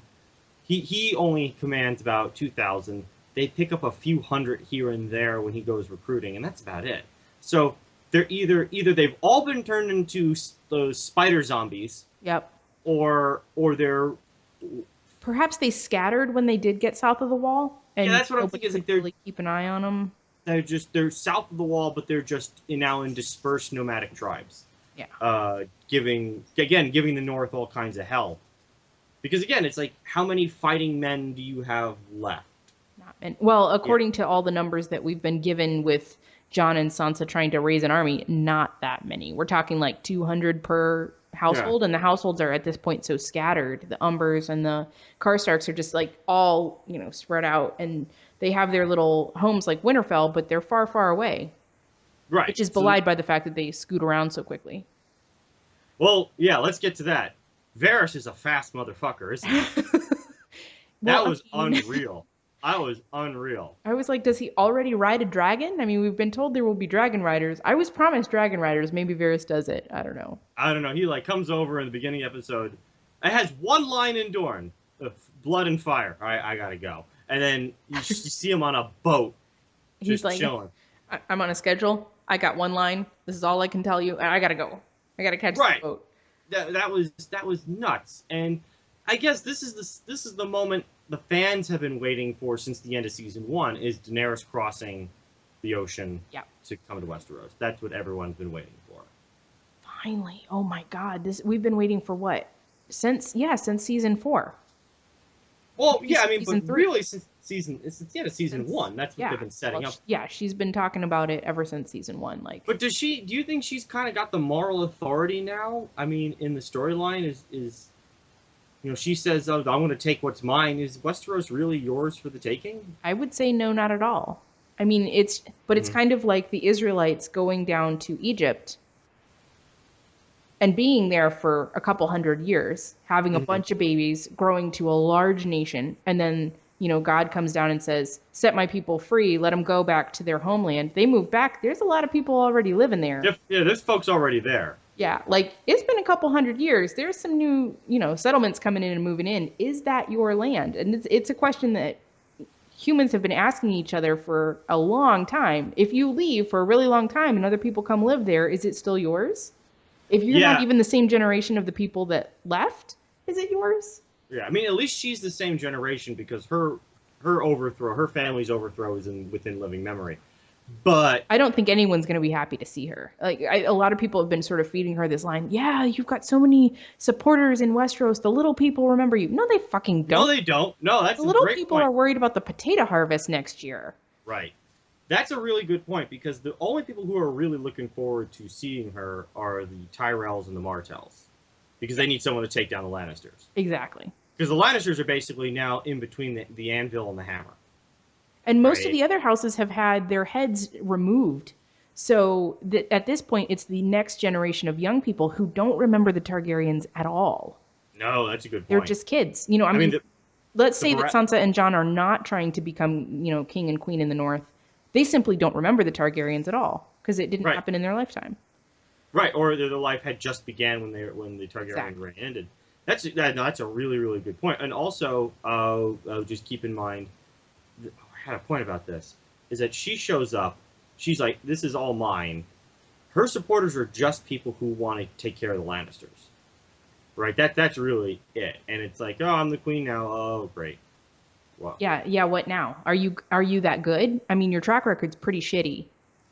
he only commands about 2,000. They pick up a few hundred here and there when he goes recruiting, and that's about it. So they're either they've all been turned into those spider zombies, Yep. or they're Perhaps they scattered when they did get south of the wall, yeah, and that's what I'm nobody thinking. Is could like they're really keep an eye on them. they're south of the wall, but they're just now in dispersed nomadic tribes, Yeah. giving the North all kinds of hell. Because again, it's like how many fighting men do you have left? Not many. Well, Yeah, according to all the numbers that we've been given with John and Sansa trying to raise an army, not that many. We're talking like 200 per yeah, household, and the households are at this point so scattered. The Umbers and the Karstarks are just like all, spread out, and they have their little homes like Winterfell, but they're far, far away, right. which is So belied by the fact that they scoot around so quickly. well, yeah, let's get to that. Varys is a fast motherfucker, isn't he? Well, That I was mean, unreal. I was unreal. I was like, does he already ride a dragon? I mean, we've been told there will be dragon riders. I was promised dragon riders. Maybe Varys does it. I don't know. I don't know. He like comes over in the beginning episode. It has one line in Dorne: "Blood and fire." All right, I gotta go. And then you see him on a boat, He's just like, chilling. I'm on a schedule. I got one line. This is all I can tell you. And I gotta go. I gotta catch the Right. boat. That was nuts. And I guess this is the moment the fans have been waiting for since the end of season 1 is Daenerys crossing the ocean Yeah. to come to Westeros. That's what everyone's been waiting for. Finally. Oh my God. This we've been waiting for what? Since season 4. Well, Maybe yeah, I since mean, but season 3. really since the end of season Since 1, that's what yeah. they've been setting Well, up. yeah, she's been talking about it ever since season 1. Like, But do you think she's kind of got the moral authority now? I mean, in the storyline is she says, "Oh, I'm going to take what's mine." Is Westeros really yours for the taking? I would say no, not at all. I mean, it's Mm-hmm. kind of like the Israelites going down to Egypt and being there for a couple hundred years, having a Mm-hmm. bunch of babies, growing to a large nation, and then, God comes down and says, "Set my people free, let them go back to their homeland." They move back. There's a lot of people already living there. Yeah, there's folks already there. Yeah, like it's been a couple hundred years. There's some new, settlements coming in and moving in. Is that your land? And it's a question that humans have been asking each other for a long time. If you leave for a really long time and other people come live there, is it still yours? If you're not Yeah, even the same generation of the people that left, is it yours? yeah. I mean, at least she's the same generation because her overthrow, her family's overthrow, is within living memory. But I don't think anyone's going to be happy to see her. Like a lot of people have been sort of feeding her this line. Yeah, you've got so many supporters in Westeros. The little people remember you. No, they fucking no, don't. they don't. No, The that's a little great people point. are worried about the potato harvest next year. Right. That's a really good point because the only people who are really looking forward to seeing her are the Tyrells and the Martells because they need someone to take down the Lannisters. Exactly. Because the Lannisters are basically now in between the anvil and the hammer, And most of right? the other houses have had their heads removed. So at this point, it's the next generation of young people who don't remember the Targaryens at all. No, that's a good They're point. just kids. I I mean, mean, let's the say that Sansa and Jon are not trying to become, king and queen in the North. They simply don't remember the Targaryens at all because it didn't right, happen in their lifetime. right, or their life had just began when the Targaryen Exactly. reign ended. That's a really really good point. And also, just keep in mind, I had a point about this is that she shows up. She's like, "This is all mine." Her supporters are just people who want to take care of the Lannisters, right? That's really it. And it's like, oh, I'm the queen now. Oh, great. Well, Yeah, yeah. What now? Are you that good? I mean, your track record's pretty shitty.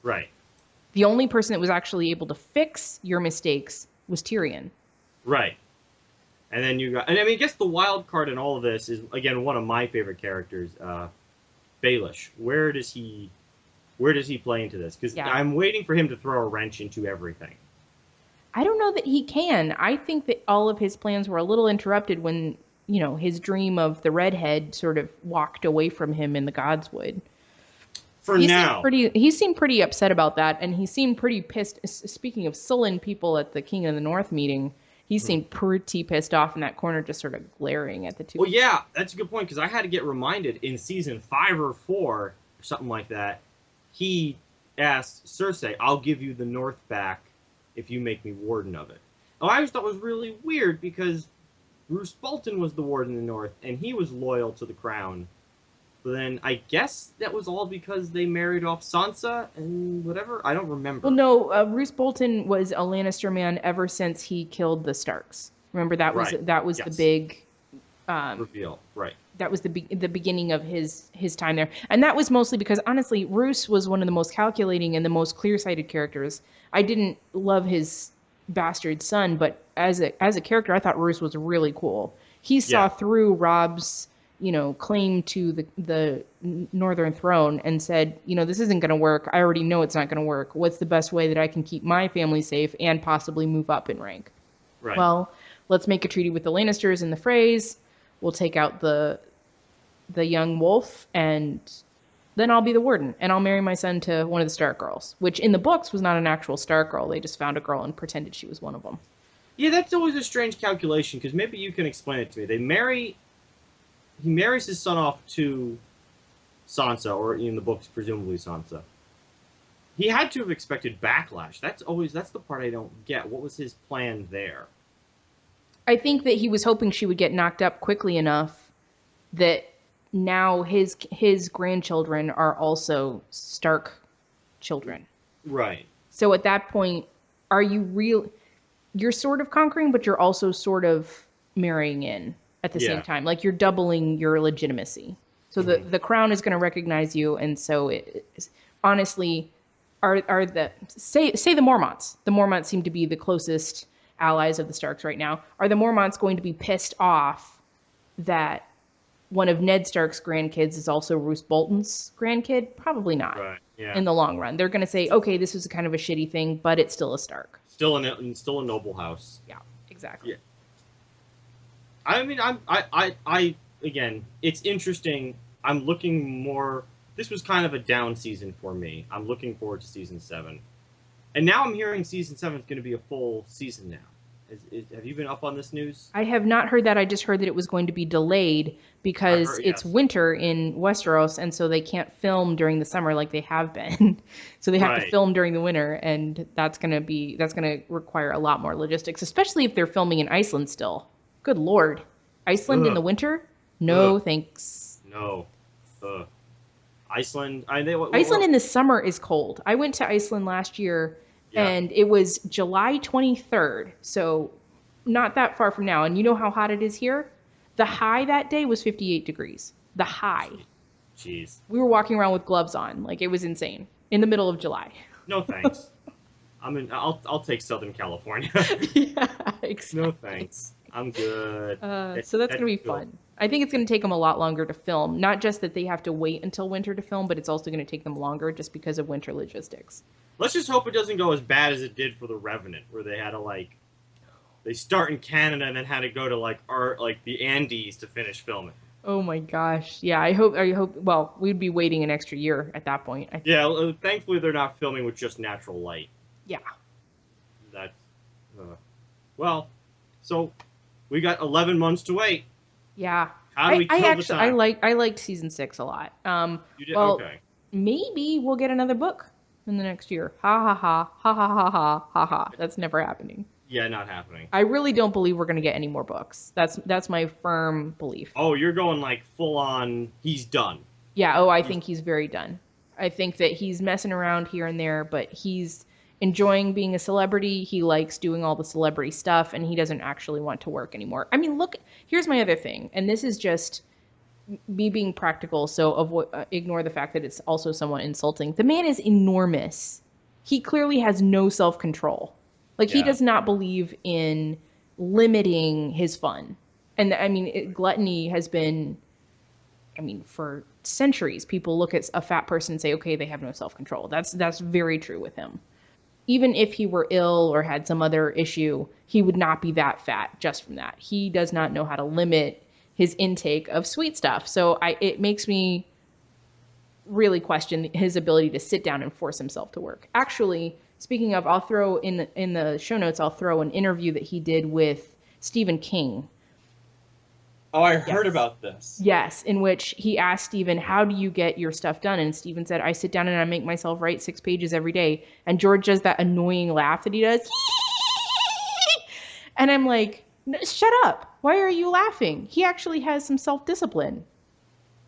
right, The only person that was actually able to fix your mistakes was Tyrion. right. And then you got, and I mean, I guess the wild card in all of this is again one of my favorite characters, Baelish. Where does he play into this? Because Yeah. I'm waiting for him to throw a wrench into everything. I don't know that he can. I think that all of his plans were a little interrupted when, his dream of the redhead sort of walked away from him in the Godswood. For now, He seemed pretty upset about that, and he seemed pretty pissed. Speaking of sullen people at the King of the North meeting, he hmm. seemed pretty pissed off in that corner, just sort of glaring at the two. Well, yeah, that's a good point because I had to get reminded in season 5 or 4 or something like that. He asked Cersei, "I'll give you the North back if you make me warden of it." Oh, I always thought it was really weird because Bruce Bolton was the warden in the North and he was loyal to the crown. But then I guess that was all because they married off Sansa and whatever. I don't Well, remember. no, Roose Bolton was a Lannister man ever since he killed the Starks. Remember Right. that was the Yes. big um, Reveal. Right. that was the beginning of his time there, and that was mostly because honestly, Roose was one of the most calculating and the most clear-sighted characters. I didn't love his bastard son, but as a character, I thought Roose was really cool. He saw Yeah. through Rob's claim to the Northern Throne and said, this isn't going to work. I already know it's not going to work. What's the best way that I can keep my family safe and possibly move up in rank? Right. Well, let's make a treaty with the Lannisters and the Freys. We'll take out the young wolf, and then I'll be the warden, and I'll marry my son to one of the Stark girls, which in the books was not an actual Stark girl. They just found a girl and pretended she was one of them. Yeah, that's always a strange calculation because maybe you can explain it to me. He marries his son off to Sansa, or in the books, presumably Sansa. He had to have expected backlash. That's the part I don't get. What was his plan there? I think that he was hoping she would get knocked up quickly enough that now his grandchildren are also Stark children. Right. So at that point, are you real? You're sort of conquering, but you're also sort of marrying in at the same Yeah. time. Like you're doubling your legitimacy. So the Hmm. the crown is going to recognize you, and so honestly, are the say the Mormonts. The Mormonts seem to be the closest allies of the Starks right now. Are the Mormonts going to be pissed off that one of Ned Stark's grandkids is also Roose Bolton's grandkid? Probably not. Right. Yeah. In the long run, they're going to say, okay, this was kind of a shitty thing, but it's still a Stark. Still a noble house. Yeah, exactly. Yeah. I mean, I again, it's interesting. I'm looking more. This was kind of a down season for me. I'm looking forward to season 7, and now I'm hearing season 7 is going to be a full season now, Have you been up on this news? I have not heard that. I just heard that it was going to be delayed I because heard it's yes. winter in Westeros, and so they can't film during the summer like they have been. So they have to Right. film during the winter, and that's gonna require a lot more logistics, especially if they're filming in Iceland still. Good Lord. Iceland in the Ugh. winter? Ugh. No, thanks. No. Ugh. Iceland. I they Iceland in the summer is cold. I went to Iceland last year yeah. and it was July 23rd, so not that far from now. And you know how hot it is here? The high that day was 58 degrees. The high. Jeez. We were walking around with gloves on. Like it was insane in the middle of July. No thanks. I'll take Southern California. Yeah, No exactly. thanks. I'm good. So that's That's going to be cool. fun. I think it's going to take them a lot longer to film. Not just that they have to wait until winter to film, but it's also going to take them longer just because of winter logistics. Let's just hope it doesn't go as bad as it did for the Revenant, where they had to they start in Canada and then had to go to like the Andes to finish filming. Oh my gosh. Yeah, I hope well, we'd be waiting an extra year at that point, I think. Yeah, thankfully they're not filming with just natural light. Yeah. That's well, so we got 11 months to wait. Yeah. How do we I kill the actually time? I liked season 6 a lot. You did Well, okay. maybe we'll get another book in the next year. Ha ha ha ha ha ha ha ha ha. That's never happening. Yeah, not happening. I really don't believe we're going to get any more books. That's my firm belief. Oh, you're going like full on. He's done. Yeah, oh, I He's think he's very done. I think that he's messing around here and there, but he's enjoying being a celebrity. He likes doing all the celebrity stuff, and he doesn't actually want to work anymore. I mean, look, here's my other thing, and this is just me being practical, so ignore the fact that it's also somewhat insulting. The man is enormous. He clearly has no self control. Like, he yeah. does not believe in limiting his fun. And I mean, gluttony has been, I mean, for centuries, people look at a fat person and say, okay, they have no self control. That's very true with him. Even if he were ill or had some other issue, he would not be that fat just from that. He does not know how to limit his intake of sweet stuff. So it makes me really question his ability to sit down and force himself to work. Actually, speaking of, I'll throw in the show notes, I'll throw an interview that he did with Stephen King. Oh, I heard Yes. about this. Yes, in which he asked Stephen, how do you get your stuff done? And Stephen said, I sit down and I make myself write 6 pages every day. And George does that annoying laugh that he does. And I'm like, shut up. Why are you laughing? He actually has some self-discipline.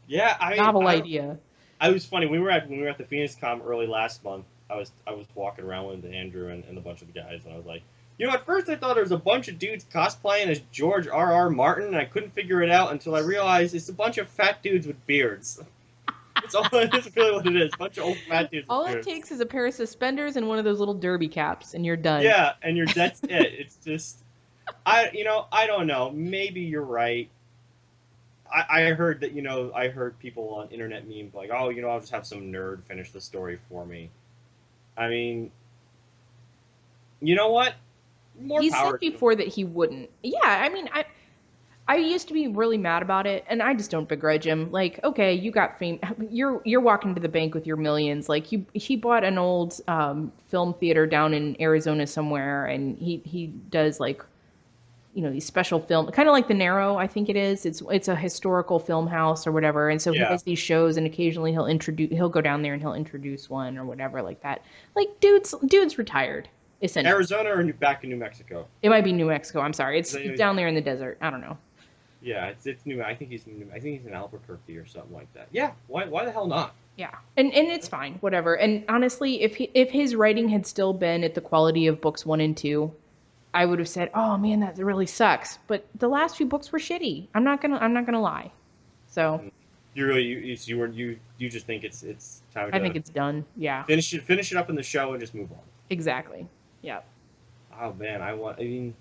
Yeah, Novel idea. I was funny. When we were at the Phoenix Com early last month. I was walking around with Andrew and a bunch of the guys, and I was like, at first I thought there was a bunch of dudes cosplaying as George R. R. Martin, and I couldn't figure it out until I realized it's a bunch of fat dudes with beards. That's really what it is. A bunch of old fat dudes with All it beards. takes is a pair of suspenders and one of those little derby caps, and you're done. Yeah, and that's it. It's just I don't know. Maybe you're right. I heard that I heard people on internet memes like, oh, I'll just have some nerd finish the story for me. I mean, you know what? More He power said to him. before that he wouldn't. Yeah, I mean, I used to be really mad about it, and I just don't begrudge him. Like, okay, you got fame. You're walking to the bank with your millions. Like, he bought an old film theater down in Arizona somewhere, and he does like, these special film, kind of like the Narrow, I think it is. It's a historical film house or whatever, and so he Yeah. does these shows, and occasionally he'll go down there and he'll introduce one or whatever like that. Like, dude's retired essentially. Arizona or back in New Mexico? It might be New Mexico. I'm sorry. It's Is down there in the desert. I don't know. Yeah, it's New. I think he's in Albuquerque or something like that. Yeah. Why the hell not? Yeah, and it's fine, whatever. And honestly, if his writing had still been at the quality of books 1 and 2, I would have said, "Oh man, that really sucks." But the last few books were shitty. I'm not gonna lie. So You really you just think it's time I to think it's done. Yeah, finish it up in the show and just move on. exactly. Yeah. Oh man, I mean,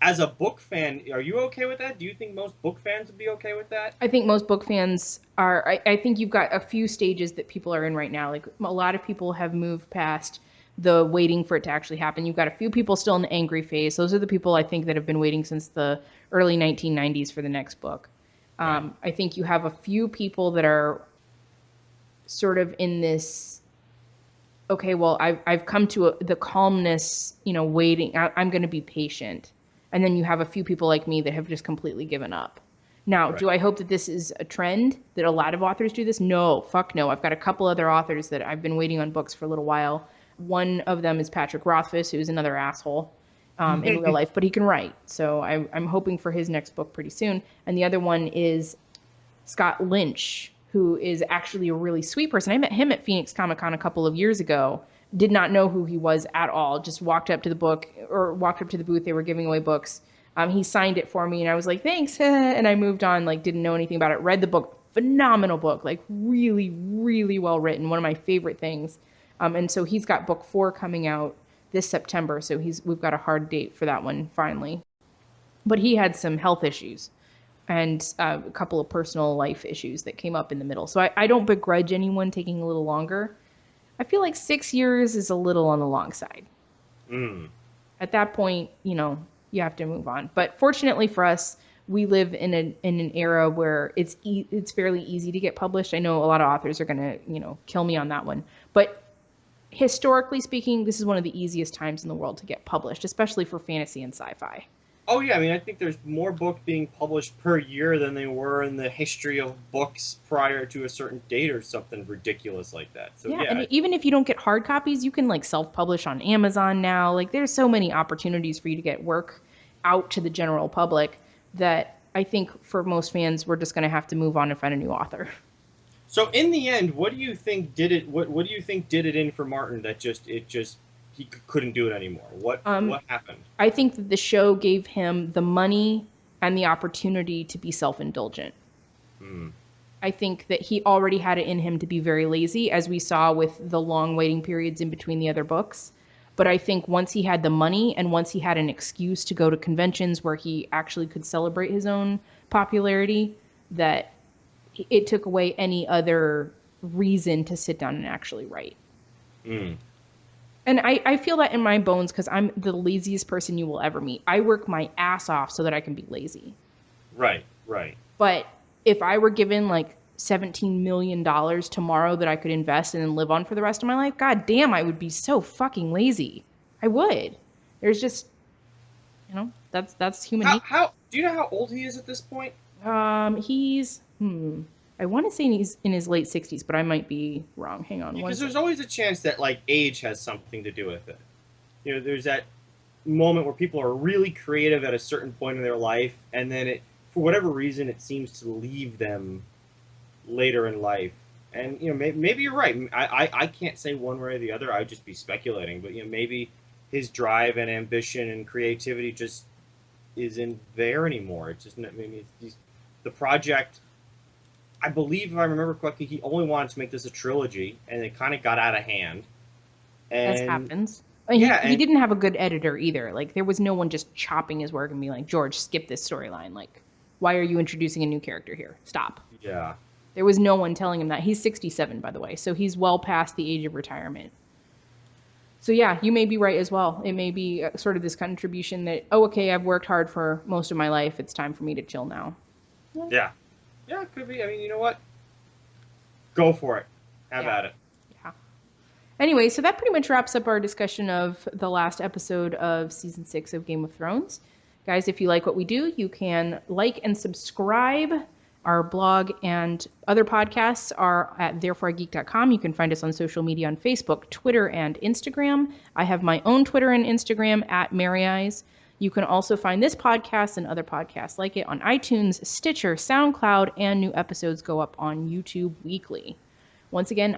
as a book fan, are you okay with that? Do you think most book fans would be okay with that? I think most book fans are. I think you've got a few stages that people are in right now. Like a lot of people have moved past the waiting for it to actually happen. You've got a few people still in the angry phase. Those are the people I think that have been waiting since the early 1990s for the next book. Right. I think you have a few people that are sort of in this. Okay, well, I've come to the calmness. Waiting. I'm going to be patient. And then you have a few people like me that have just completely given up. Now, Right. do I hope that this is a trend, that a lot of authors do this? No, fuck no. I've got a couple other authors that I've been waiting on books for a little while. One of them is Patrick Rothfuss, who's another asshole in real life, but he can write. So I'm hoping for his next book pretty soon. And the other one is Scott Lynch, who is actually a really sweet person. I met him at Phoenix Comic Con a couple of years ago. Did not know who he was at all. Just walked up to the book or walked up to the booth. They were giving away books. He signed it for me, and I was like, "Thanks," and I moved on. Like, didn't know anything about it. Read the book, phenomenal book, like really, really well written. One of my favorite things. And so he's got book 4 coming out this September. So we've got a hard date for that one finally. But he had some health issues and a couple of personal life issues that came up in the middle. So I don't begrudge anyone taking a little longer. I feel like 6 years is a little on the long side. Mm. At that point, you have to move on. But fortunately for us, we live in an era where it's fairly easy to get published. I know a lot of authors are gonna kill me on that one, but historically speaking, this is one of the easiest times in the world to get published, especially for fantasy and sci-fi. Oh yeah, I mean, I think there's more books being published per year than they were in the history of books prior to a certain date or something ridiculous like that. So Yeah, yeah, and even if you don't get hard copies, you can like self-publish on Amazon now. Like there's so many opportunities for you to get work out to the general public that I think for most fans, we're just going to have to move on and find a new author. so in the end, what do you think did it? What do you think did it in for Martin that just he couldn't do it anymore? Um, What happened? I think that the show gave him the money and the opportunity to be self-indulgent. Hmm. I think that he already had it in him to be very lazy, as we saw with the long waiting periods in between the other books. But I think once he had the money and once he had an excuse to go to conventions where he actually could celebrate his own popularity, that it took away any other reason to sit down and actually write. Hmm. And I feel that in my bones because I'm the laziest person you will ever meet. I work my ass off so that I can be lazy. Right. Right. But if I were given like $17 million tomorrow that I could invest and then live on for the rest of my life, god damn, I would be so fucking lazy. I would. There's just, that's human nature. How do you know how old he is at this point? He's I want to say he's in his late 60s, but I might be wrong. Hang on one Because there's second. always a chance that like age has something to do with it. You know, there's that moment where people are really creative at a certain point in their life, and then for whatever reason, it seems to leave them later in life. And maybe you're right. I can't say one way or the other. I'd just be speculating. But maybe his drive and ambition and creativity just isn't there anymore. It's just maybe the project. I believe if I remember correctly, he only wanted to make this a trilogy, and it kind of got out of hand. As And happens. yeah, He and didn't have a good editor either. Like there was no one just chopping his work and being like, George, skip this storyline. Like, why are you introducing a new character here? Stop. yeah, There was no one telling him that. He's 67, by the way, so he's well past the age of retirement. So yeah, you may be right as well. It may be sort of this contribution that, oh, okay, I've worked hard for most of my life. It's time for me to chill now. yeah, yeah. It could be. I mean, you know what? Go for it. Have Yeah. at it. Yeah. Anyway, so that pretty much wraps up our discussion of the last episode of season 6 of Game of Thrones. Guys, if you like what we do, you can like and subscribe. Our blog and other podcasts are at thereforeIgeek.com. You can find us on social media on Facebook, Twitter, and Instagram. I have my own Twitter and Instagram at Maryeyes. You can also find this podcast and other podcasts like it on iTunes, Stitcher, SoundCloud, and new episodes go up on YouTube weekly. Once again,